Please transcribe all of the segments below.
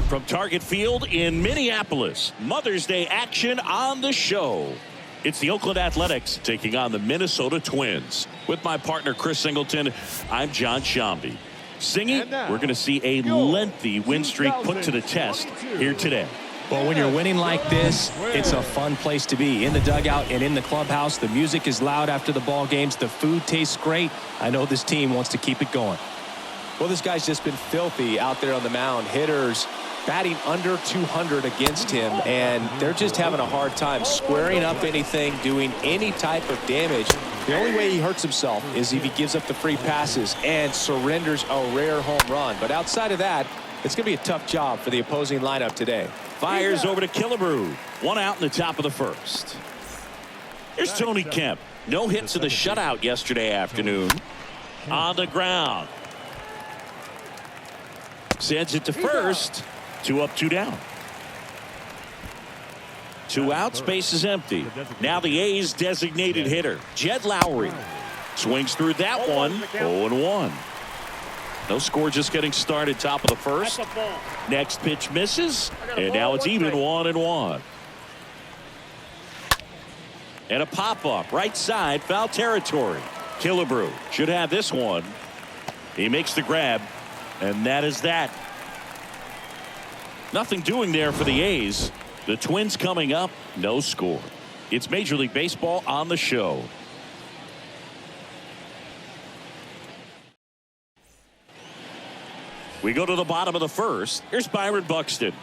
From Target Field in Minneapolis, Mother's Day action on the show. It's the Oakland Athletics taking on the Minnesota Twins. With my partner Chris Singleton, I'm John Shambi. Singing, we're going to see a lengthy win streak put to the test here today. Well, when you're winning like this, it's a fun place to be. In the dugout and in the clubhouse, the music is loud after the ball games. The food tastes great. I know this team wants to keep it going. Well, this guy's just been filthy out there on the mound. Hitters batting under 200 against him, and they're just having a hard time squaring up anything, doing any type of damage. The only way he hurts himself is if he gives up the free passes and surrenders a rare home run. But outside of that, it's going to be a tough job for the opposing lineup today. Fires over to Killebrew. One out in the top of the first. Here's Tony Kemp. No hits in the shutout yesterday afternoon. On the ground. Sends it to first. 2 up, 2 down. 2 outs, base is empty. Now the A's designated hitter, Jed Lowry. Swings through that one. 0-1. No score, just getting started, top of the first. Next pitch misses, and now it's even 1-1. And a pop-up, right side, foul territory. Killebrew should have this one. He makes the grab, and that is that. Nothing doing there for the A's. The Twins coming up, no score. It's Major League Baseball on the show. We go to the bottom of the first. Here's Byron Buxton.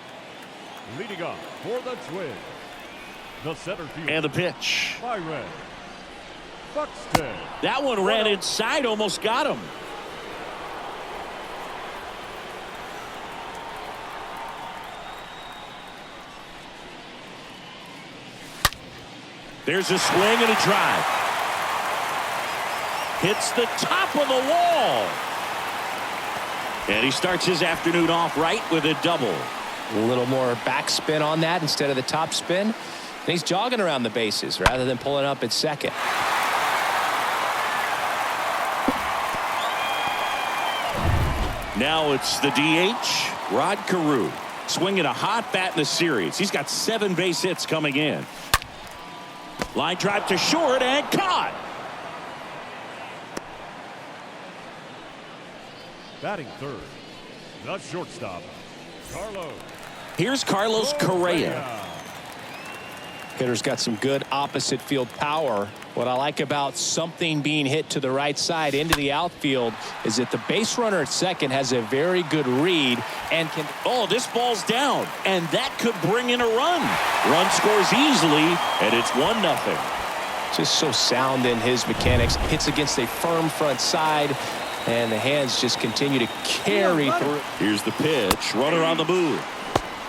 Leading off for the Twins, the center field. And the pitch. Byron Buxton. That one ran inside, almost got him. There's a swing and a drive. Hits the top of the wall. And he starts his afternoon off right with a double. A little more backspin on that instead of the top spin. And he's jogging around the bases rather than pulling up at second. Now it's the DH, Rod Carew. Swinging a hot bat in the series. He's got 7 base hits coming in. Line drive to short and caught. Batting third, the shortstop, Carlos. Here's Carlos Correa. Hitter's got some good opposite field power. What I like about something being hit to the right side into the outfield is that the base runner at second has a very good read and can. Oh, this ball's down, and that could bring in a run. Run scores easily, and it's 1-0. Just so sound in his mechanics. Hits against a firm front side, and the hands just continue to carry through. Here's the pitch. Runner on the move.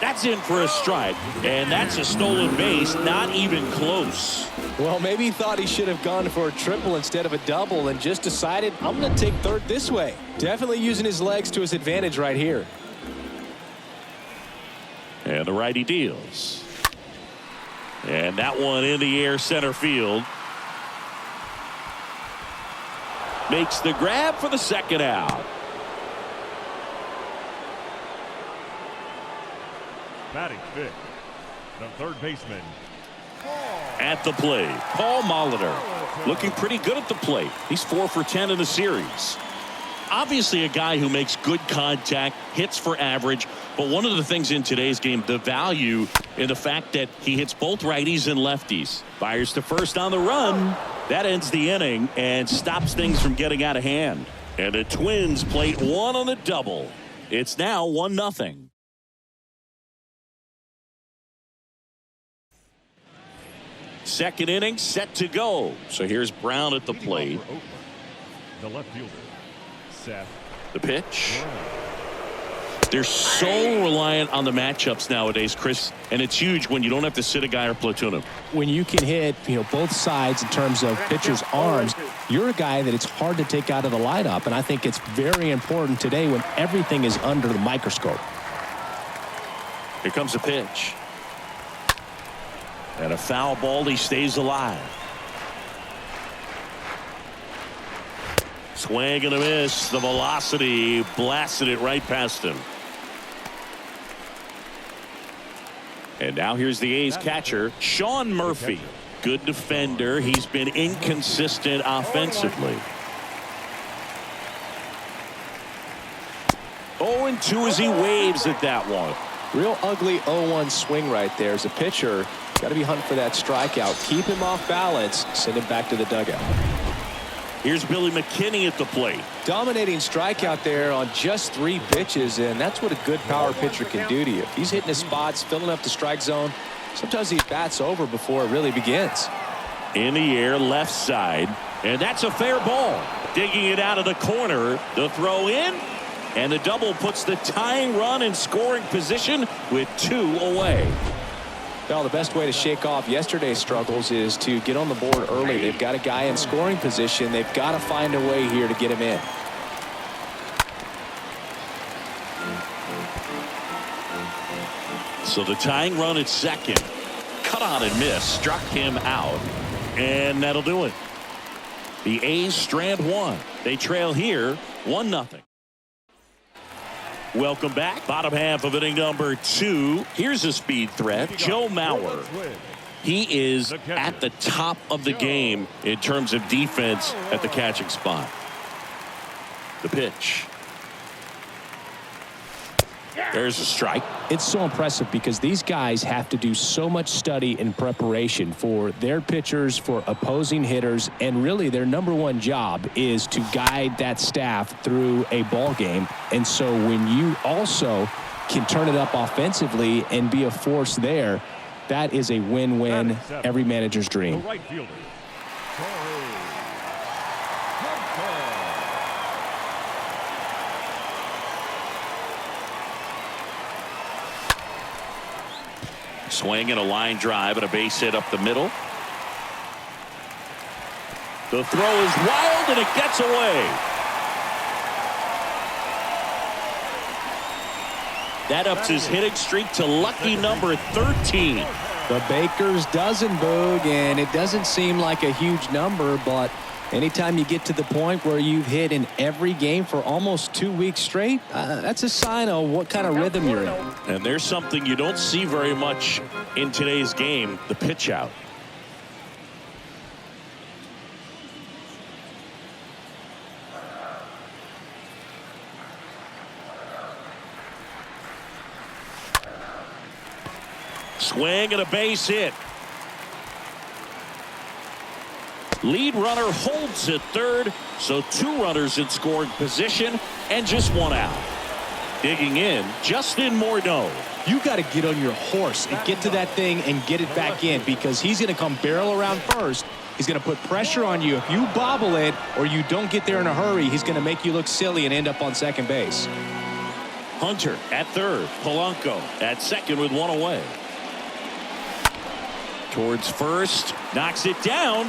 That's in for a strike, and that's a stolen base, not even close. Well, maybe he thought he should have gone for a triple instead of a double and just decided, I'm going to take third this way. Definitely using his legs to his advantage right here. And the righty deals. And that one in the air center field. Makes the grab for the second out. Batting fifth, the third baseman. At the plate, Paul Molitor. Looking pretty good at the plate. He's 4 for 10 in the series. Obviously a guy who makes good contact, hits for average, but one of the things in today's game, the value in the fact that he hits both righties and lefties. Fires to first on the run. That ends the inning and stops things from getting out of hand. And the Twins plate 1 on the double. It's now 1-0. Second inning set to go. So here's Brown at the plate. The left fielder, Seth. The pitch. They're so reliant on the matchups nowadays, Chris, and it's huge when you don't have to sit a guy or platoon him. When you can hit, both sides in terms of pitchers' arms, you're a guy that it's hard to take out of the lineup, and I think it's very important today when everything is under the microscope. Here comes a pitch. And a foul ball, he stays alive. Swing and a miss. The velocity blasted it right past him. And now here's the A's catcher, Sean Murphy. Good defender. He's been inconsistent offensively. 0-2 as he waves at that one. Real ugly 0-1 swing right there. As a pitcher, got to be hunting for that strikeout. Keep him off balance. Send him back to the dugout. Here's Billy McKinney at the plate. Dominating strikeout there on just 3 pitches, and that's what a good power pitcher can do to you. If he's hitting his spots, filling up the strike zone, sometimes he bats over before it really begins. In the air, left side, and that's a fair ball. Digging it out of the corner. The throw in, and the double puts the tying run in scoring position with 2 away. Well, the best way to shake off yesterday's struggles is to get on the board early. They've got a guy in scoring position. They've got to find a way here to get him in. So the tying run at second. Cut on and miss. Struck him out. And that'll do it. The A's strand 1. They trail here 1-0. Welcome back. Bottom half of inning number 2. Here's a speed threat, Joe Mauer. He is at the top of the game in terms of defense at the catching spot. The pitch. There's a strike. It's so impressive because these guys have to do so much study and preparation for their pitchers, for opposing hitters, and really their #1 job is to guide that staff through a ball game. And so when you also can turn it up offensively and be a force there, that is a win-win, every manager's dream. The right fielder, Swing and a line drive and a base hit up the middle. The throw is wild and it gets away. That ups his hitting streak to lucky number 13. The Baker's dozen, Boog, and it doesn't seem like a huge number, but anytime you get to the point where you've hit in every game for almost 2 weeks straight, that's a sign of what kind of rhythm you're in. And there's something you don't see very much in today's game, the pitch out. Swing and a base hit. Lead runner holds at third, so 2 runners in scoring position and just 1 out. Digging in, Justin Morneau. You got to get on your horse and get to that thing and get it back in, because he's going to come barrel around first. He's going to put pressure on you. If you bobble it or you don't get there in a hurry, he's going to make you look silly and end up on second base. Hunter at third. Polanco at second with 1 away. Towards first, knocks it down.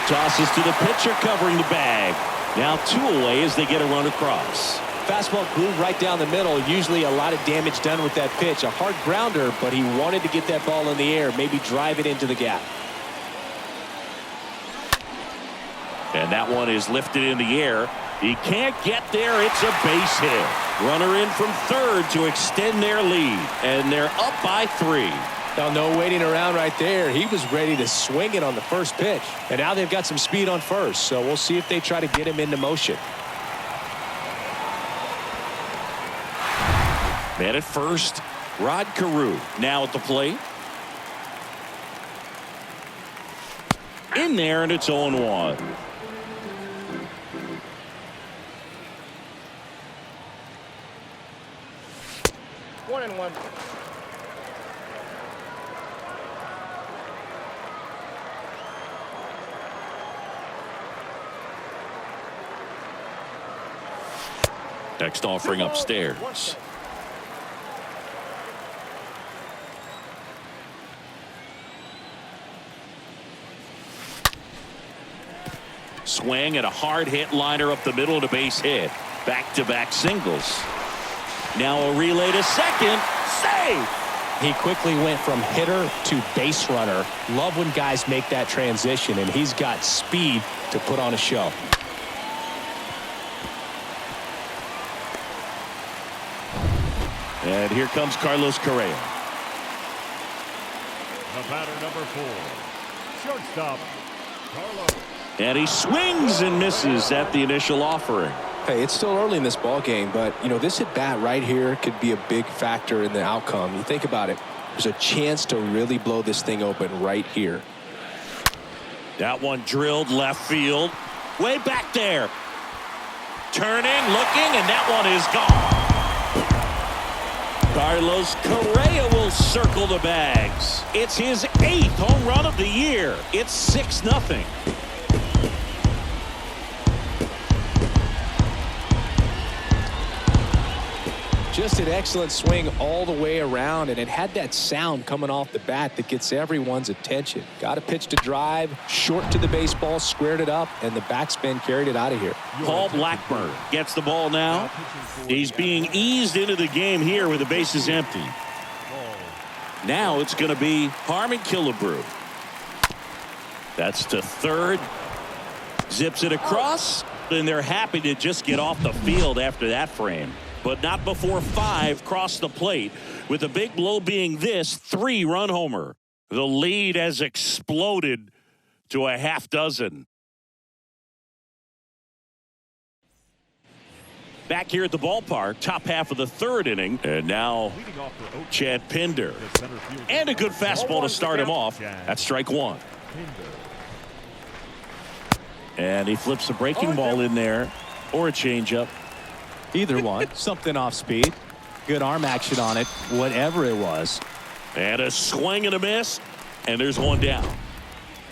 Tosses to the pitcher covering the bag. Now 2 away as they get a run across. Fastball groove right down the middle. Usually a lot of damage done with that pitch. A hard grounder, but he wanted to get that ball in the air, maybe drive it into the gap. And that one is lifted in the air. He can't get there. It's a base hit. Runner in from third to extend their lead. And they're up by 3. Now, no waiting around right there. He was ready to swing it on the first pitch. And now they've got some speed on first, so we'll see if they try to get him into motion. Man at first, Rod Carew now at the plate. In there, and it's 0-1. One and one. Next offering upstairs. Swing and a hard hit liner up the middle and a base hit. Back-to-back singles. Now a relay to second. Save! He quickly went from hitter to base runner. Love when guys make that transition, and he's got speed to put on a show. And here comes Carlos Correa. The batter, number 4, shortstop, Carlos. And he swings and misses at the initial offering. Hey, it's still early in this ball game, but this at bat right here could be a big factor in the outcome. You think about it, there's a chance to really blow this thing open right here. That one drilled left field, way back there. Turning, looking, and that one is gone. Carlos Correa will circle the bags. It's his 8th home run of the year. It's 6-0. Just an excellent swing all the way around, and it had that sound coming off the bat that gets everyone's attention. Got a pitch to drive, short to the baseball, squared it up, and the backspin carried it out of here. Paul Blackburn gets the ball now. He's being eased into the game here with the bases empty. Now it's going to be Harmon Killebrew. That's to third. Zips it across, and they're happy to just get off the field after that frame. But not before 5 cross the plate, with the big blow being this 3-run homer. The lead has exploded to a half dozen. Back here at the ballpark, top half of the 3rd inning, and now Chad Pinder. And a good fastball to start him off. That's strike 1. And he flips a breaking ball in there, or a changeup. Either one. Something off speed. Good arm action on it, whatever it was. And a swing and a miss, and there's one down.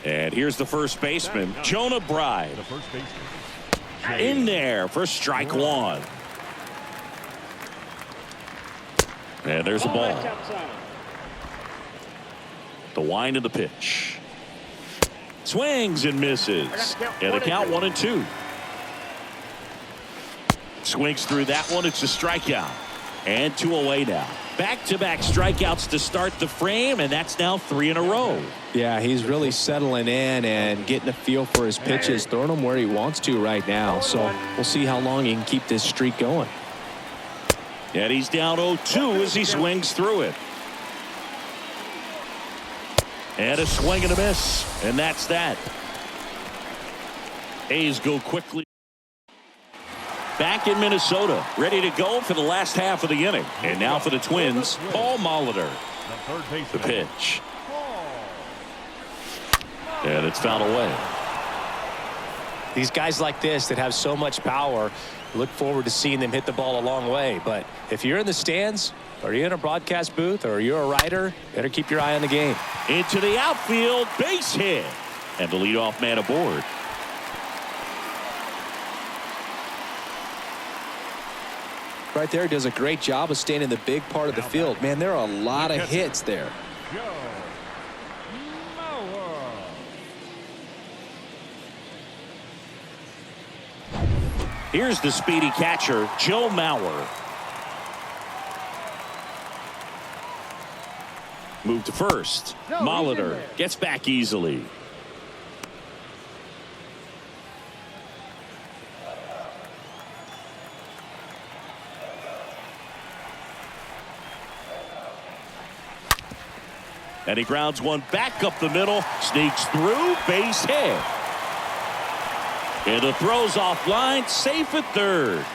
And here's the first baseman, Jonah Bride. The first baseman. In there for strike 1. And there's the ball. The wind of the pitch. Swings and misses. And the count 1-2. Swings through that one. It's a strikeout. And 2 away now. Back-to-back strikeouts to start the frame, and that's now 3 in a row. Yeah, he's really settling in and getting a feel for his pitches, throwing them where he wants to right now. So we'll see how long he can keep this streak going. And he's down 0-2 as he swings through it. And a swing and a miss, and that's that. A's go quickly. Back in Minnesota, ready to go for the last half of the inning. And now for the Twins, Paul Molitor. The pitch. And it's fouled away. These guys like this that have so much power, look forward to seeing them hit the ball a long way. But if you're in the stands, or you're in a broadcast booth, or you're a writer, better keep your eye on the game. Into the outfield, base hit. And the leadoff man aboard. Right there, does a great job of staying in the big part of the field. Man, there are a lot of hits there. Here's the speedy catcher, Joe Mauer. Move to first. Molitor gets back easily. And he grounds one back up the middle, sneaks through, base hit. And the throw's offline, safe at third.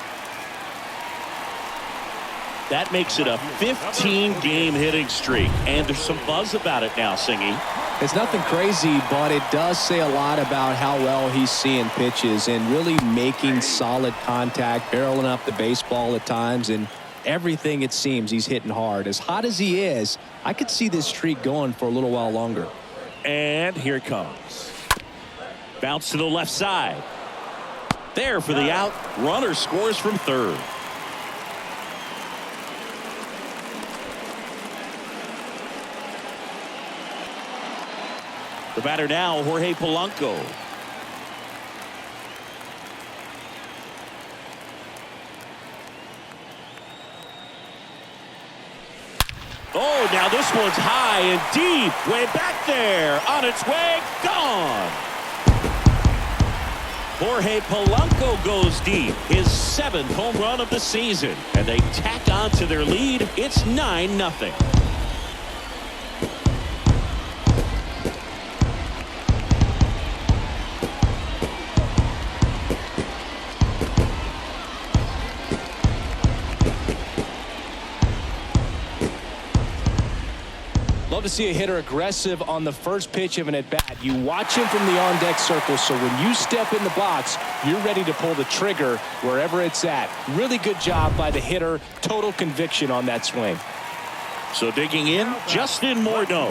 That makes it a 15-game hitting streak. And there's some buzz about it now, Singy. It's nothing crazy, but it does say a lot about how well he's seeing pitches and really making solid contact, barreling up the baseball at times, and everything it seems he's hitting hard. As hot as he is, I could see this streak going for a little while longer. And here it comes. Bounce to the left side. There for the out. Runner scores from third. The batter now, Jorge Polanco. Oh, now this one's high and deep. Way back there. On its way. Gone. Jorge Polanco goes deep, his 7th home run of the season, and they tack on to their lead. It's 9-0. Love to see a hitter aggressive on the first pitch of an at-bat. You watch him from the on-deck circle, so when you step in the box, you're ready to pull the trigger wherever it's at. Really good job by the hitter. Total conviction on that swing. So digging in, Justin Morneau.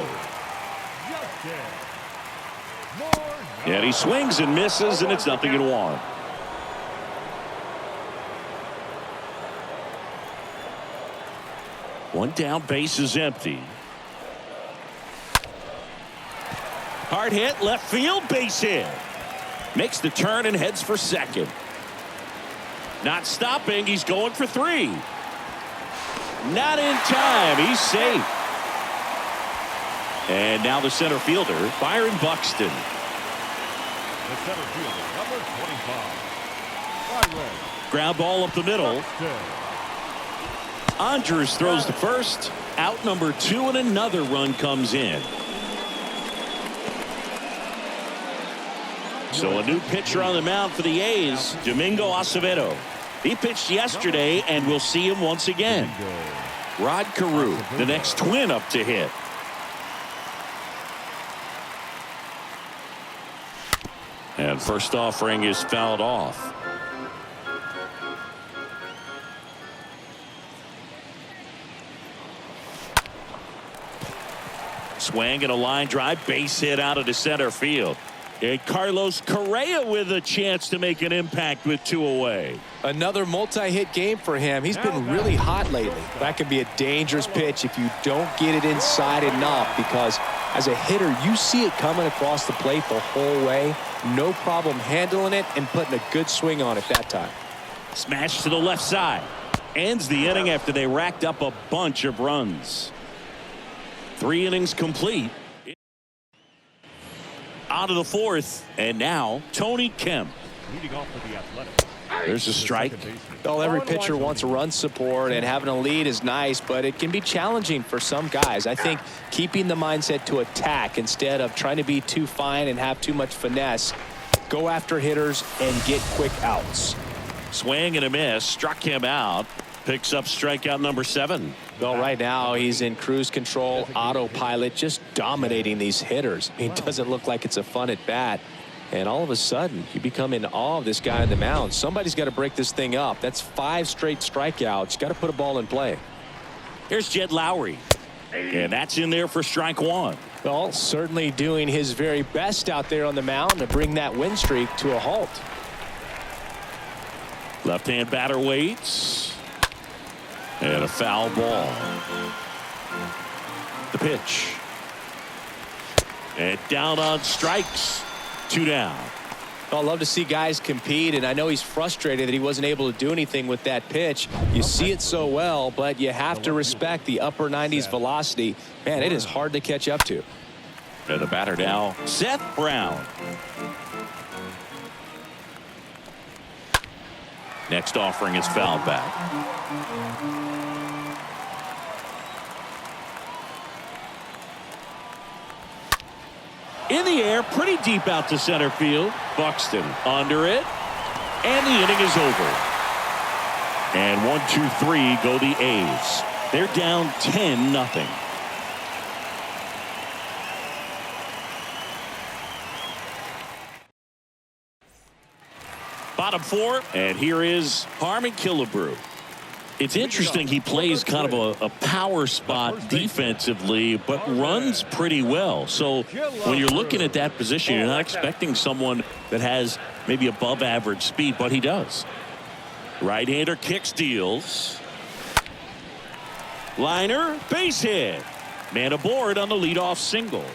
And he swings and misses, and it's 0-1. One down, base is empty. Hard hit, left field, base hit. Makes the turn and heads for second. Not stopping, he's going for 3. Not in time, he's safe. And now the center fielder, Byron Buxton. The center fielder, number 25. Byron. Ground ball up the middle. Andres throws the first. Out number 2, and another run comes in. So a new pitcher on the mound for the A's, Domingo Acevedo. He pitched yesterday, and we'll see him once again. Rod Carew, the next twin up to hit. And first offering is fouled off. Swing and a line drive, base hit out of the center field. And Carlos Correa with a chance to make an impact with 2 away. Another multi-hit game for him. He's been really hot lately. That can be a dangerous pitch if you don't get it inside enough, because as a hitter, you see it coming across the plate the whole way. No problem handling it and putting a good swing on it that time. Smash to the left side. Ends the inning after they racked up a bunch of runs. 3 innings complete. Out of the 4th, and now Tony Kemp. Leading off for the Athletics. There's a strike. Well, every pitcher wants a run support, and having a lead is nice, but it can be challenging for some guys. I think keeping the mindset to attack instead of trying to be too fine and have too much finesse. Go after hitters and get quick outs. Swing and a miss. Struck him out. Picks up strikeout number 7. Well, right now he's in cruise control, autopilot, just dominating these hitters. It doesn't look like it's a fun at bat. And all of a sudden, you become in awe of this guy on the mound. Somebody's got to break this thing up. That's 5 straight strikeouts. Got to put a ball in play. Here's Jed Lowry. And that's in there for strike 1. Well, certainly doing his very best out there on the mound to bring that win streak to a halt. Left-hand batter waits. And a foul ball. The pitch. And down on strikes. 2 down. Well, I love to see guys compete, and I know he's frustrated that he wasn't able to do anything with that pitch. You see it so well, but you have to respect the upper 90s velocity. Man, it is hard to catch up to. And the batter now, Seth Brown. Next offering is fouled back. In the air, pretty deep out to center field. Buxton under it. And the inning is over. And 1, 2, 3 go the A's. They're down 10-0. Bottom 4, and here is Harmon Killebrew. It's interesting, he plays kind of a power spot defensively, but runs pretty well. So when you're looking at that position, you're not expecting someone that has maybe above average speed, but he does. Right-hander kicks, deals. Liner, base hit. Man aboard on the leadoff single.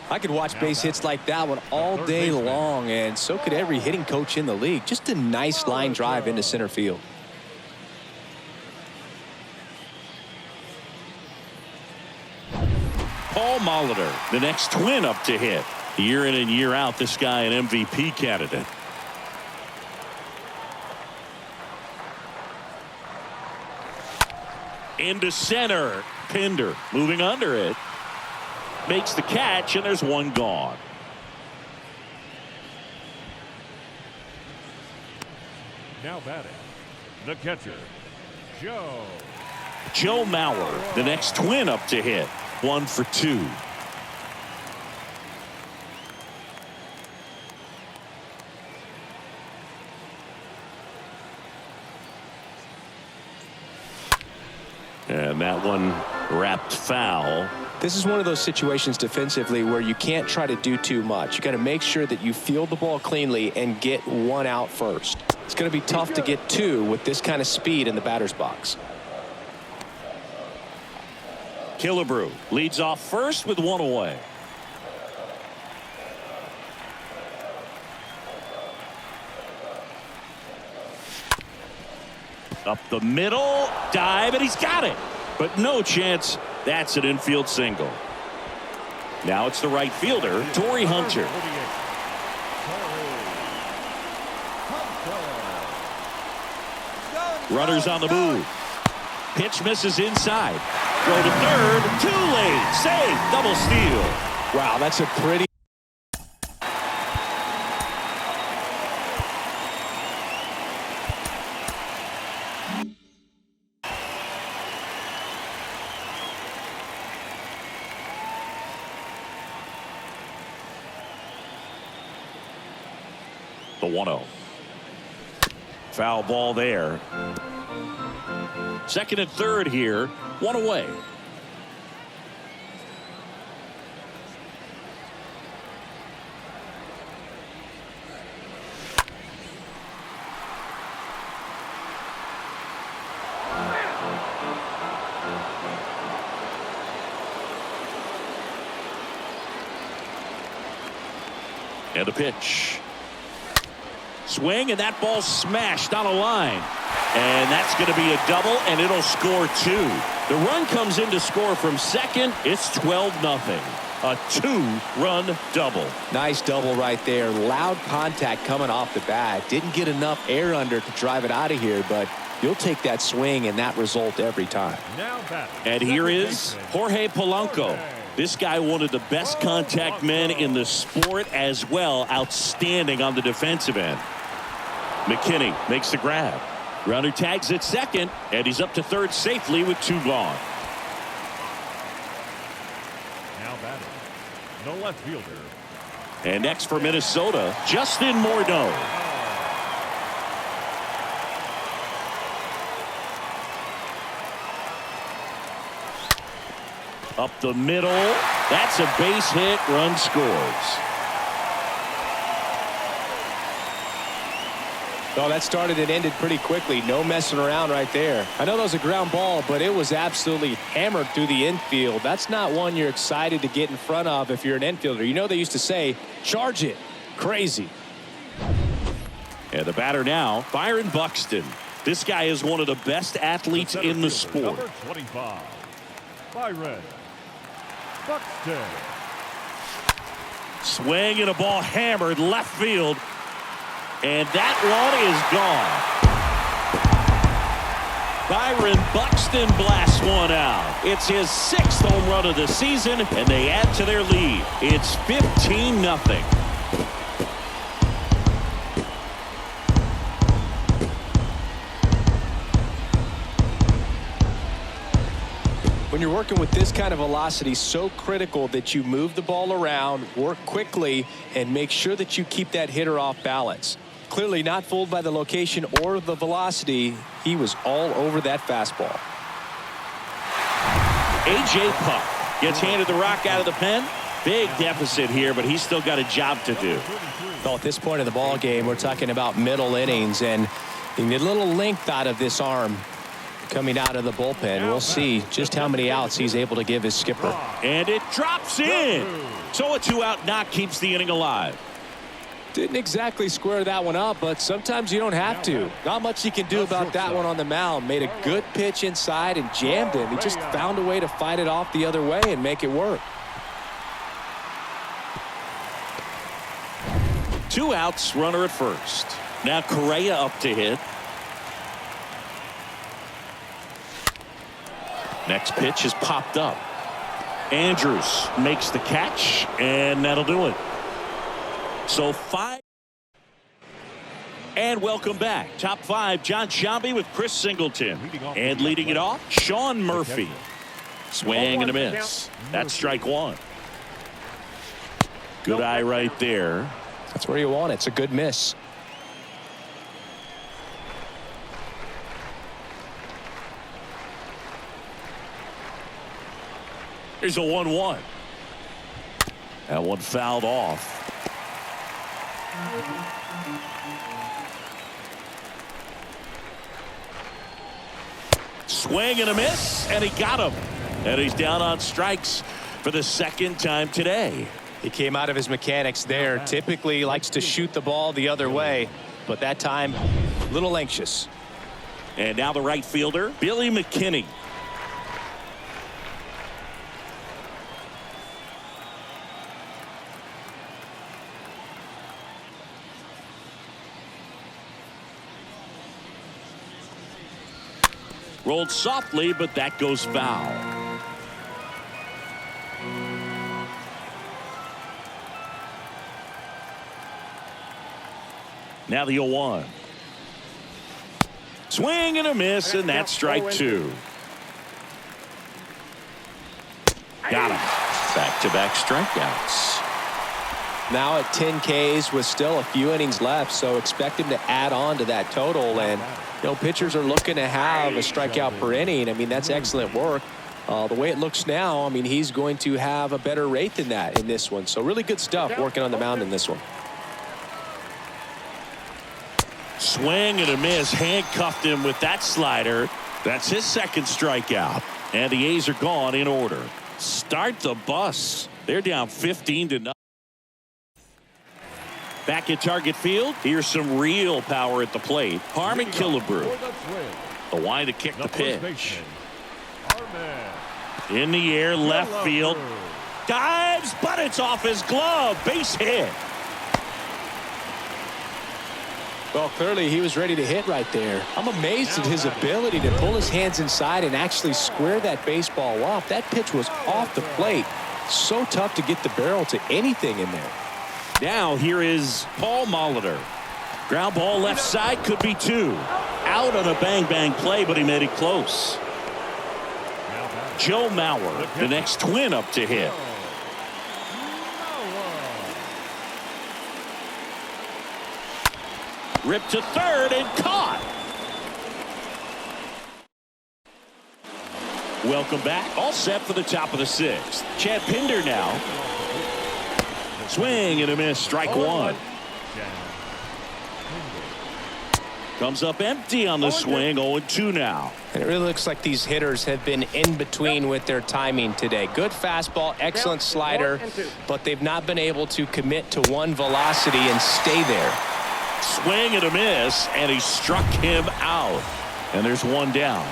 I could watch base hits like that one all day long, and so could every hitting coach in the league. Just a nice line drive into center field. Paul Molitor, the next Twin up to hit. Year in and year out, this guy an MVP candidate. Into center. Pinder moving under it. Makes the catch, and there's one gone. Now batting, the catcher, Joe Mauer, the next Twin up to hit. 1 for 2. And that one wrapped foul. This is one of those situations defensively where you can't try to do too much. You got to make sure that you field the ball cleanly and get one out first. It's going to be tough to get two with this kind of speed in the batter's box. Killebrew leads off first with one away. Up the middle, dive, and he's got it. But no chance. That's an infield single. Now it's the right fielder, Torrey Hunter. Runners on the move. Pitch misses inside. Throw to third. Too late. Save. Double steal. Wow, that's a pretty. The 1-0. Foul ball there. Second and third here. One away. And a pitch. Swing, and that ball smashed on a line. And that's going to be a double, and it'll score 2. The run comes in to score from second. It's 12-0. A 2-run double. Nice double right there. Loud contact coming off the bat. Didn't get enough air under to drive it out of here, but you'll take that swing and that result every time. And here is Jorge Polanco. This guy, one of the best contact men in the sport as well. Outstanding on the defensive end. McKinney makes the grab. Runner tags at second, and he's up to third safely with 2 gone. now batting, the left fielder. And next for Minnesota, Justin Morneau. Up the middle. That's a base hit. Run scores. Oh, that started and ended pretty quickly. No messing around right there. I know that was a ground ball, but it was absolutely hammered through the infield. That's not one you're excited to get in front of if you're an infielder. You know they used to say, charge it. Crazy. And the batter now, Byron Buxton. This guy is one of the best athletes in the sport. Number 25, Byron Buxton. Swing and a ball hammered left field. And that one is gone. Byron Buxton blasts one out. It's his 6th home run of the season, and they add to their lead. It's 15-0. When you're working with this kind of velocity, so critical that you move the ball around, work quickly, and make sure that you keep that hitter off balance. Clearly not fooled by the location or the velocity. He was all over that fastball. A.J. Puck gets handed the rock out of the pen. Big deficit here, but he's still got a job to do. Well, at this point in the ball game, we're talking about middle innings, and you need a little length out of this arm coming out of the bullpen. We'll see just how many outs he's able to give his skipper. And it drops in. So a 2-out knock keeps the inning alive. Didn't exactly square that one up, but sometimes you don't have to. Not much he can do about that one on the mound. Made a good pitch inside and jammed him. He just found a way to fight it off the other way and make it work. 2 outs, runner at first. Now Correa up to hit. Next pitch is popped up. Andrews makes the catch, and that'll do it. So 5. And welcome back. Top 5, John Sciambi with Chris Singleton. And leading it off, Sean Murphy. Swing and a miss. That's strike 1. Good eye right there. That's where you want it. It's a good miss. Here's a 1-1. That one fouled off. Swing and a miss, and he got him. And he's down on strikes for the 2nd time today. He came out of his mechanics there. Typically likes to shoot the ball the other way, but that time a little anxious. And now the right fielder, Billy McKinney. Rolled softly, but that goes foul. Now the 0-1. Swing and a miss, and that's strike 2. Got him. Back-to-back strikeouts. Now at 10 Ks with still a few innings left, so expect him to add on to that total. And pitchers are looking to have a strikeout per inning. I mean, that's excellent work. The way it looks now, I mean, he's going to have a better rate than that in this one. So really good stuff working on the mound in this one. Swing and a miss. Handcuffed him with that slider. That's his 2nd strikeout. And the A's are gone in order. Start the bus. They're down 15-0. Back at Target Field, here's some real power at the plate. Harmon Killebrew. The wind to kick the pitch. In the air, left field. Dives, but it's off his glove. Base hit. Well, clearly he was ready to hit right there. I'm amazed at his ability to pull his hands inside and actually square that baseball off. That pitch was off the plate. So tough to get the barrel to anything in there. Now here is Paul Molitor. Ground ball left side, could be 2. Out on a bang-bang play, but he made it close. Joe Mauer, the next Twin up to hit. Ripped to third and caught. Welcome back. All set for the top of the 6th. Chad Pinder now. Swing and a miss. Strike 1. Comes up empty on the swing. 0-2 now. And it really looks like these hitters have been in between with their timing today. Good fastball, excellent slider, but they've not been able to commit to one velocity and stay there. Swing and a miss, and he struck him out. And there's 1 down.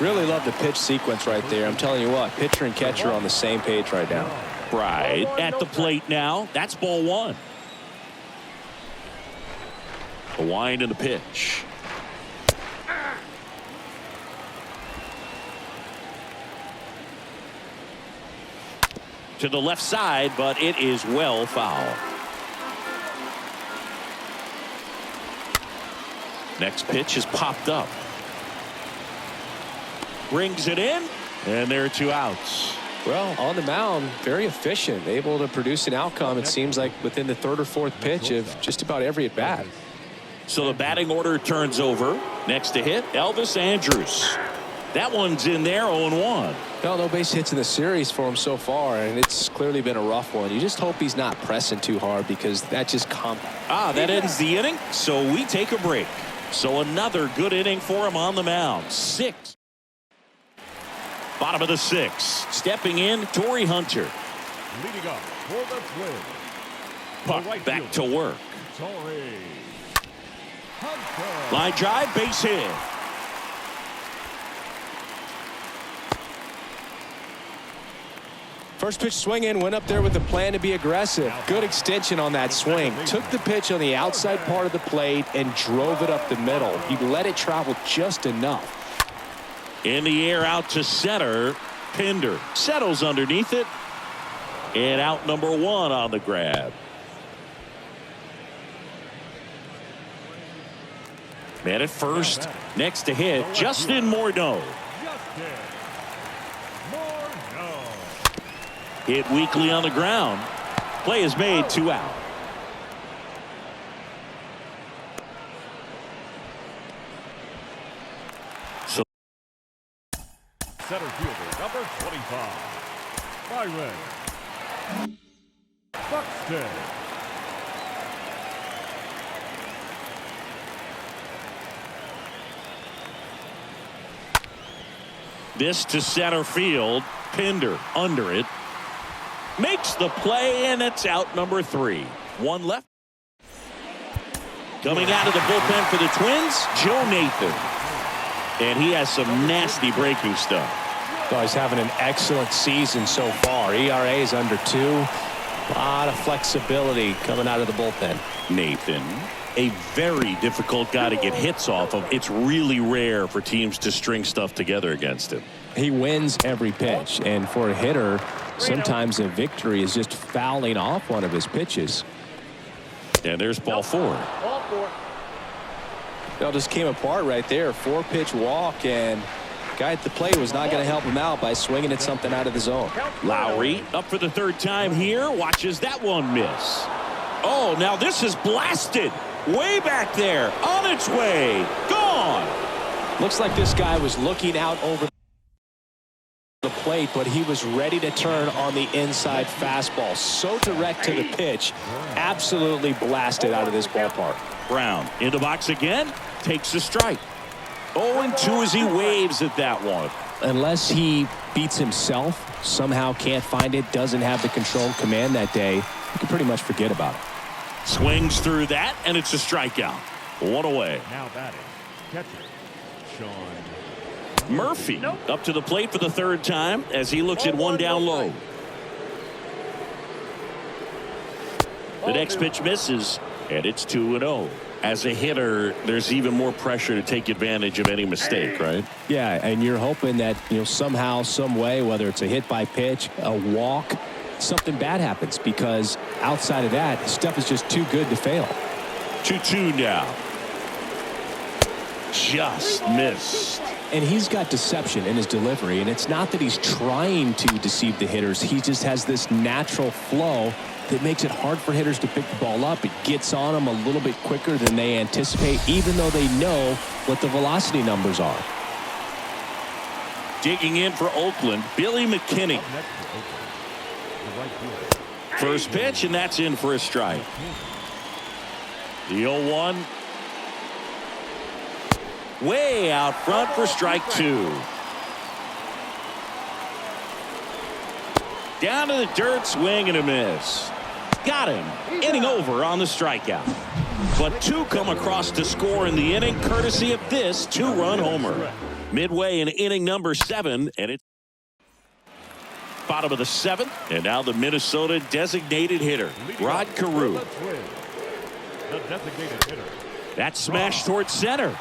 Really love the pitch sequence right there. I'm telling you what, pitcher and catcher are on the same page right now. Right at the plate now. That's ball 1. The wind and the pitch. To the left side, but it is well foul. Next pitch is popped up. Brings it in, and there are 2 outs. Well, on the mound, very efficient, able to produce an outcome, it seems like, within the 3rd or 4th pitch of just about every at-bat. So the batting order turns over. Next to hit, Elvis Andrews. That one's in there, 0-1. Well, no base hits in the series for him so far, and it's clearly been a rough one. You just hope he's not pressing too hard because that just that ends the inning, so we take a break. So another good inning for him on the mound. 6. Bottom of the 6th. Stepping in, Torrey Hunter. Leading up for the Twins. Puck back to work. Torrey Hunter. Line drive, base hit. First pitch swinging, went up there with the plan to be aggressive. Good extension on that swing. Took the pitch on the outside part of the plate and drove it up the middle. He let it travel just enough. In the air out to center. Pinder settles underneath it. And out number 1 on the grab. Man at first. Next to hit, Justin Morneau. Hit weakly on the ground. Play is made, 2 out. So Center fielder, number 25. Byron Buxton. this to center field. Pinder under it. Makes the play, and it's out number 3. 1 left. Coming out of the bullpen for the Twins, Joe Nathan. And he has some nasty breaking stuff. Oh, he's having an excellent season so far. ERA is under 2. A lot of flexibility coming out of the bullpen. Nathan, a very difficult guy to get hits off of. It's really rare for teams to string stuff together against him. He wins every pitch, and for a hitter, sometimes a victory is just fouling off one of his pitches. And there's ball 4. Ball 4. It all just came apart right there. 4-pitch walk, and guy at the plate was not going to help him out by swinging at something out of the zone. Lowry up for the 3rd time here. Watches that one miss. Oh, now this is blasted. Way back there. On its way. Gone. Looks like this guy was looking out over the plate, but he was ready to turn on the inside fastball. So direct to the pitch. Absolutely blasted out of this ballpark. Brown in the box again. Takes a strike. 0-2 as he waves at that one. Unless he beats himself, somehow can't find it, doesn't have the control and command that day, you can pretty much forget about it. Swings through that, and it's a strikeout. 1 away. Now batting, catcher, Sean Murphy up to the plate for the 3rd time as he looks at 1 down low. The next pitch misses, and it's 2-0. As a hitter, there's even more pressure to take advantage of any mistake, right? Yeah, and you're hoping that, somehow, some way, whether it's a hit by pitch, a walk, something bad happens, because outside of that, stuff is just too good to fail. 2-2 now. Just missed. And he's got deception in his delivery, and it's not that he's trying to deceive the hitters. He just has this natural flow that makes it hard for hitters to pick the ball up. It gets on them a little bit quicker than they anticipate, even though they know what the velocity numbers are. Digging in for Oakland, Billy McKinney. First pitch, and that's in for a strike. The 0-1. Way out front for strike 2. Down to the dirt, swing and a miss. Got him. Inning over on the strikeout. But 2 come across to score in the inning, courtesy of this 2-run homer. Midway in inning number 7, and it's bottom of the 7th, and now the Minnesota designated hitter, Rod Carew. The designated hitter. That smash towards center.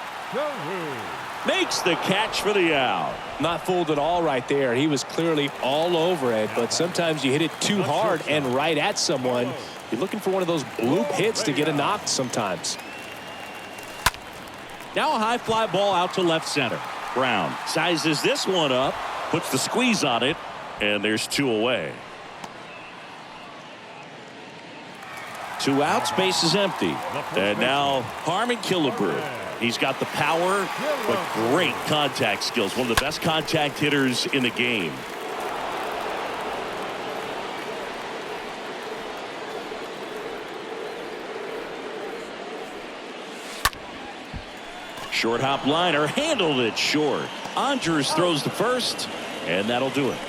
Makes the catch for the out. Not fooled at all right there. He was clearly all over it, but sometimes you hit it too hard and right at someone. You're looking for one of those bloop hits to get a knock sometimes. Now a high fly ball out to left center. Brown sizes this one up, puts the squeeze on it, and there's 2 away. 2 outs, base is empty. And now Harmon Killebrew. He's got the power, but great contact skills. One of the best contact hitters in the game. Short hop liner, handled it short. Andrews throws to first, and that'll do it.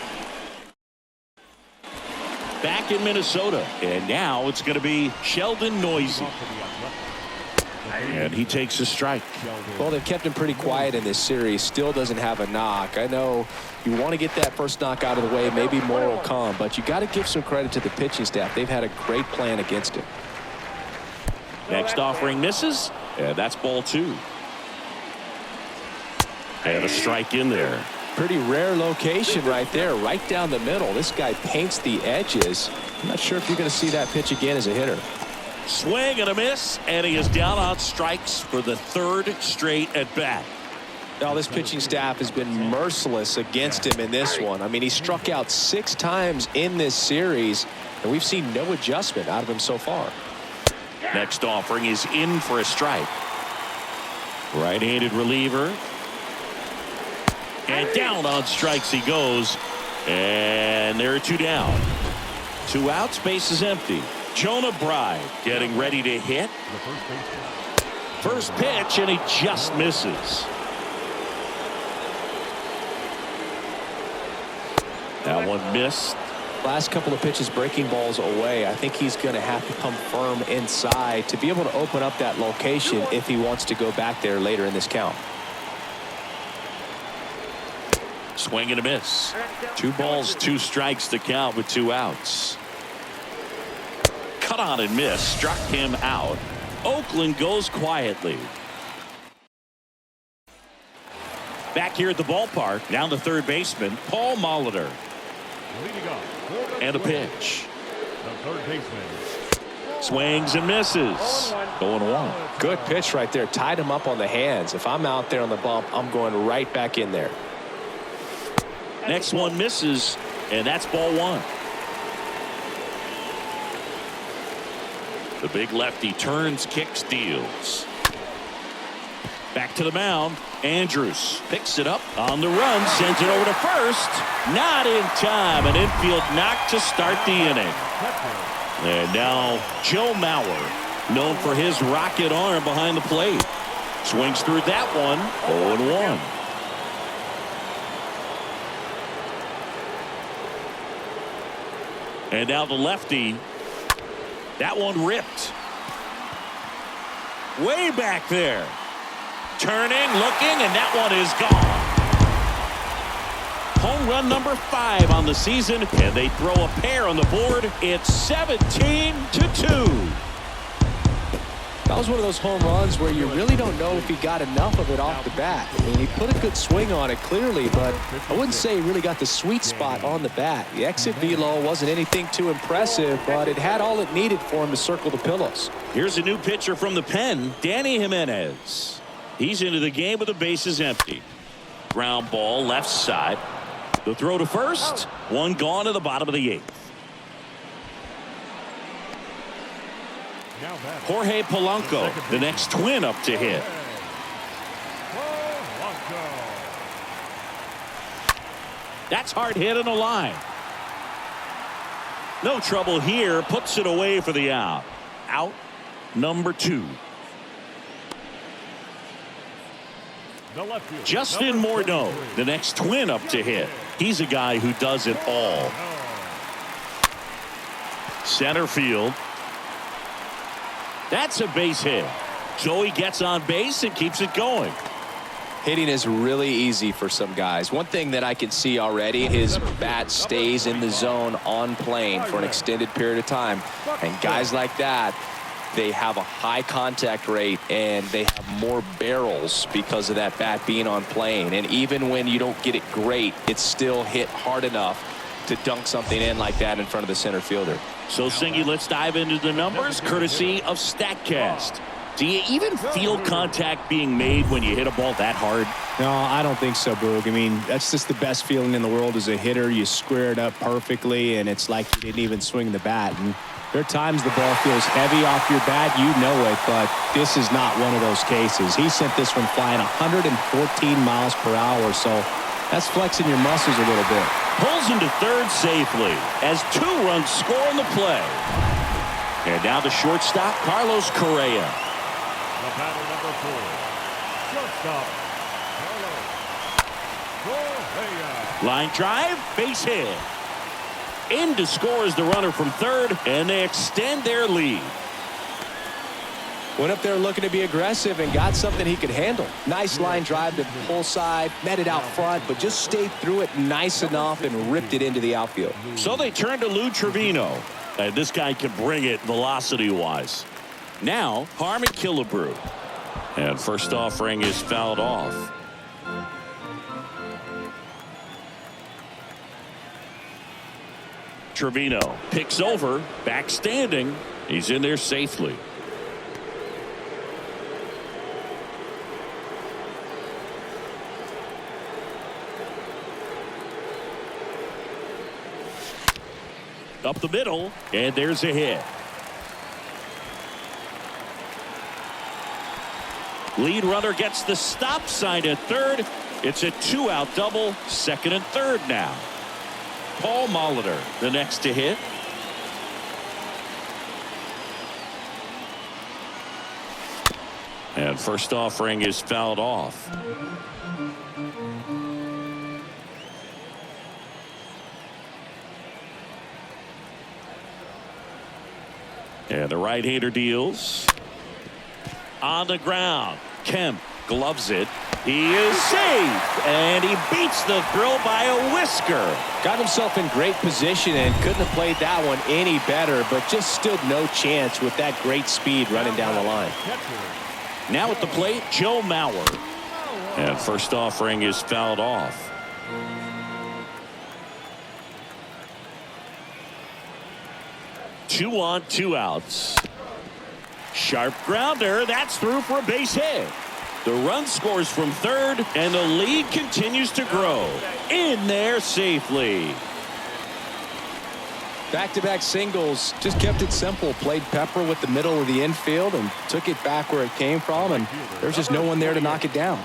Back in Minnesota, and now it's going to be Sheldon Noisy. And he takes a strike. Well, they've kept him pretty quiet in this series. Still doesn't have a knock. I know you want to get that first knock out of the way. Maybe more will come, but you got to give some credit to the pitching staff. They've had a great plan against him. Next offering misses, and that's ball 2. And a strike in there. Pretty rare location right there, right down the middle. This guy paints the edges. I'm not sure if you're going to see that pitch again as a hitter. Swing and a miss, and he is down on strikes for the 3rd straight at bat. Now, this pitching staff has been merciless against him in this one. I mean, he struck out 6 times in this series, and we've seen no adjustment out of him so far. Next offering is in for a strike. Right-handed reliever. And down on strikes he goes. And there are 2 down. 2 outs, base is empty. Jonah Bride getting ready to hit. First pitch, and he just misses. That one missed. Last couple of pitches breaking balls away. I think he's going to have to come firm inside to be able to open up that location if he wants to go back there later in this count. Swing and a miss. 2 balls, 2 strikes to count with 2 outs. Cut on and miss. Struck him out. Oakland goes quietly. Back here at the ballpark, down the third baseman, Paul Molitor. And a pitch. The third baseman. Swings and misses. Going 1. Good pitch right there. Tied him up on the hands. If I'm out there on the bump, I'm going right back in there. Next one misses, and that's ball 1. The big lefty turns, kicks, deals. Back to the mound. Andrews picks it up on the run, sends it over to first. Not in time. An infield knock to start the inning. And now Joe Mauer, known for his rocket arm behind the plate. Swings through that one. 0-1. And now the lefty. That one ripped. Way back there. Turning, looking, and that one is gone. Home run number 5 on the season, and they throw a pair on the board. It's 17-2. That was one of those home runs where you really don't know if he got enough of it off the bat. I mean, he put a good swing on it clearly, but I wouldn't say he really got the sweet spot on the bat. The exit velo wasn't anything too impressive, but it had all it needed for him to circle the pillows. Here's a new pitcher from the pen, Danny Jimenez. He's into the game with the bases empty. Ground ball left side. The throw to first. One gone to the bottom of the 8th. Jorge Polanco, the next twin up to hit. That's hard hit on the line. No trouble here. Puts it away for the out. Out number 2. Justin Morneau, the next twin up to hit. He's a guy who does it all. Center field. That's a base hit. Joey gets on base and keeps it going. Hitting is really easy for some guys. One thing that I can see already, his bat stays in the zone on plane for an extended period of time. And guys like that, they have a high contact rate and they have more barrels because of that bat being on plane. And even when you don't get it great, it's still hit hard enough to dunk something in like that in front of the center fielder. So, Singy, let's dive into the numbers courtesy of StatCast. Do you even feel contact being made when you hit a ball that hard? No, I don't think so, Boog. I mean, that's just the best feeling in the world as a hitter. You square it up perfectly, and it's like you didn't even swing the bat. And there are times the ball feels heavy off your bat. You know it, but this is not one of those cases. He sent this one flying 114 miles per hour, so that's flexing your muscles a little bit. Pulls into third safely as 2 runs score on the play. And now the shortstop, Carlos Correa. The batter number 4, shortstop, Carlos Correa. Line drive, base hit. In to score is the runner from third, and they extend their lead. Went up there looking to be aggressive and got something he could handle. Nice line drive to the pull side, met it out front, but just stayed through it nice enough and ripped it into the outfield. So they turn to Lou Trevino. And this guy can bring it velocity-wise. Now, Harmon Killebrew. And first offering is fouled off. Trevino picks over, back standing. He's in there safely. Up the middle, and there's a hit. Lead runner gets the stop sign at third. It's a 2-out double, second and third now. Paul Molitor, the next to hit. And first offering is fouled off. And the right-hander deals. On the ground. Kemp gloves it. He is safe. And he beats the throw by a whisker. Got himself in great position and couldn't have played that one any better, but just stood no chance with that great speed running down the line. Now at the plate, Joe Mauer. And first offering is fouled off. Two on, 2 outs. Sharp grounder. That's through for a base hit. The run scores from third, and the lead continues to grow. In there safely. Back-to-back singles, just kept it simple. Played pepper with the middle of the infield and took it back where it came from, and there's just no one there to knock it down.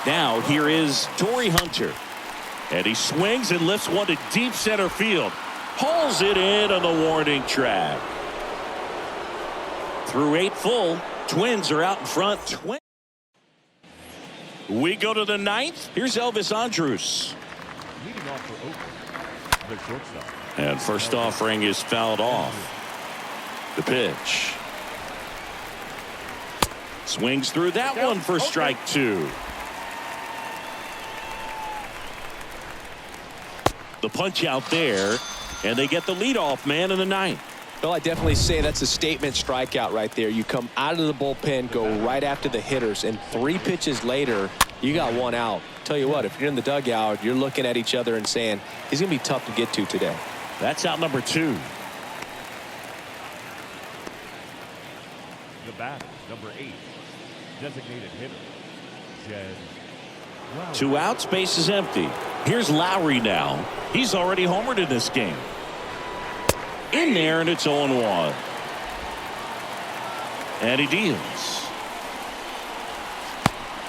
Now here is Torrey Hunter. And he swings and lifts one to deep center field. Hauls it in on the warning track. Through 8 full, Twins are out in front. We go to the 9th. Here's Elvis Andrus. Leading off for Oakland, the shortstop. And first offering is fouled off. The pitch. Swings through that one for strike 2. The punch out there, and they get the leadoff man in the 9th. Well, I definitely say that's a statement strikeout right there. You come out of the bullpen, go right after the hitters, and 3 pitches later, you got 1 out. Tell you what, if you're in the dugout, you're looking at each other and saying, he's going to be tough to get to today. That's out number 2. The batter, number 8, designated hitter, Jed Lowry. 2 outs, base is empty. Here's Lowry now. He's already homered in this game. In there, and it's 0-1. And he deals.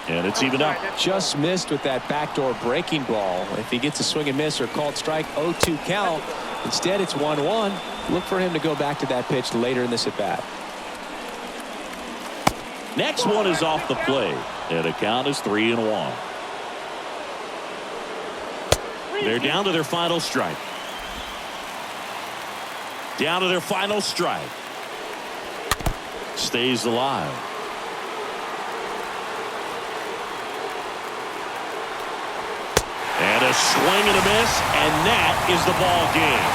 And it's even up. Just missed with that backdoor breaking ball. If he gets a swing and miss or called strike, 0-2 count. Instead, it's 1-1. Look for him to go back to that pitch later in this at bat. Next one is off the plate, and the count is 3-1. They're down to their final strike. Down to their final strike. Stays alive. And a swing and a miss, and that is the ball game.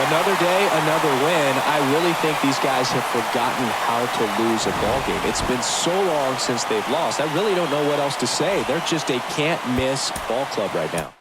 Another day, another win. I really think these guys have forgotten how to lose a ball game. It's been so long since they've lost. I really don't know what else to say. They're just a can't-miss ball club right now.